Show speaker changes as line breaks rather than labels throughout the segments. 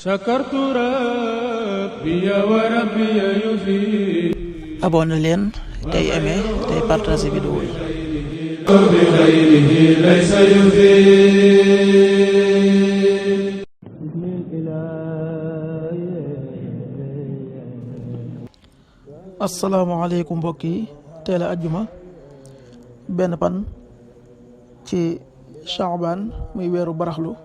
sakartu rabbi wa rabbi yufi.
abonné leen tey aimé tey partagé vidéo yi.
bi xayrihi laysa yufi.
asalaamaaleykum mbokk yi, teel a ajjuma benn pan ci Chaabaan muy weeru baraxlu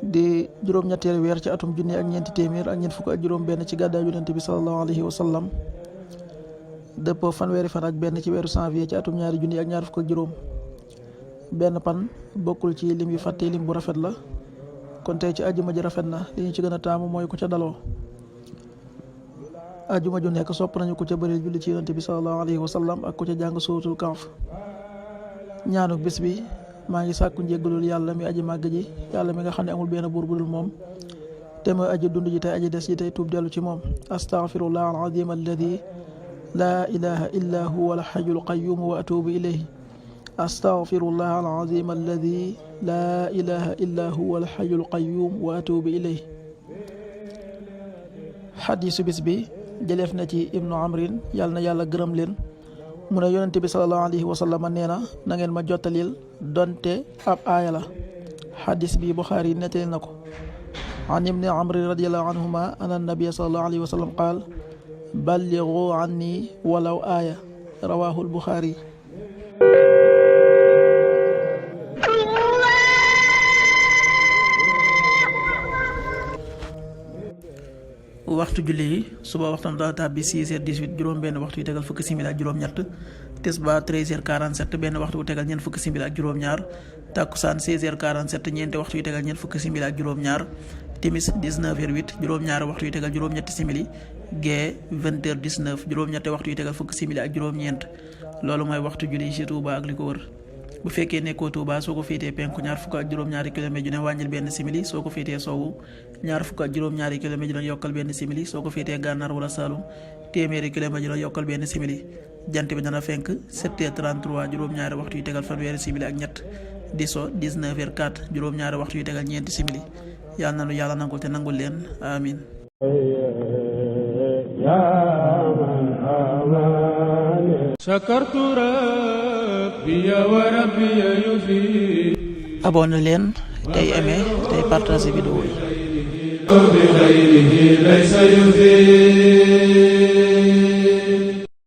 di juróom-ñetteelu weer ci atum junni ak ñeenti téeméer ak ñeent fukk ak juróom benn ci gàddaay yonent bi sallallahu alayhi wa sallam dëppoo fanweeri fan ak benn ci weeru janvier ci atum ñaari junni ak ñaar fukk ak juróom. benn pan bokkul ci lim yu fàtte, lim bu rafet la, kon tey ci ajjuma ji rafet na. li ñu ci gën a taamu mooy ku ca daloo. ajjuma ju nekk sopp nañu ku ca bëril julli ci yonent bi sallallahu alayhi wa sallam ak ku ca jàng suuratul Kahf. ñaanu bis bi, maa ngi sàkku njéggalul yàlla mi aji màgg ji, yàlla mi nga xam ne amul benn buur bu dul moom te mooy aji dund ji tey aji des ji tey tuub dellu ci moom. astaghfirullah al-azim alladi laa ilaha illa huwa al-hayyul qayyum wa atubu ilayhi. astaghfirullah al-azim alladi laa ilaha illa huwa al-hayyul qayyum wa atubu ilayhi. xadiisu bis bi jëleef na ci ibnu amrin, yàlla na yàlla gërëm leen, mu ne yonente bi sallallahu alayhi wa sallam nee na ngeen ma jottalil donte ab aaya la. xadis bi Buxaari yi nettali na ko. an ibni amri radiallahu anhuma anna nabiyya sallallahu alayhi wa sallam qaal balligu anni walaw aaya, rawahul Buxaari. waxtu julli yi, suba waxtam daa tàbbi 6h18 juróom benn waxtu yu tegal fukki simili ak juróom-ñett, tisbaar 13h47 benn waxtu yu tegal ñeent fukki simili ak juróom-ñaar, takkusaan 16h47 ñeenti waxtu yu tegal ñeent fukki simili ak juróom-ñaar, timis 19h08 juróom-ñaari waxtu yu tegal juróom-ñetti simili, gee 20h19 juróom-ñetti waxtu yu tegal fukki simili ak juróom-ñeent. loolu mooy waxtu julli ci Touba ak li ko wër. bu fekkee nekkoo Touba, soo ko féetee penku ñaar fukk ak juróom-ñaari kilomètre ju ne wàññil benn simili, soo ko féetee sowwu ñaar fukk ak juróom-ñaari kilomètre ju ne yokkal benn simili, soo ko féetee gànnaar wala Saalum téeméeri kilomètre ju ne yokkal benn simili. jant bi dana fenk 7h33 juróom-ñaari waxtu yu tegal fanweeri simili ak ñett, di so 19h04 juróom-ñaari waxtu yu tegal ñeenti simili. yàlla na nu yàlla nangul te nangul leen, amin.
sakartu rabbi wa rabbi yufi.
abonné leen tey aimé tey partagé vidéo yi.
bi xayrihi laysa yufi.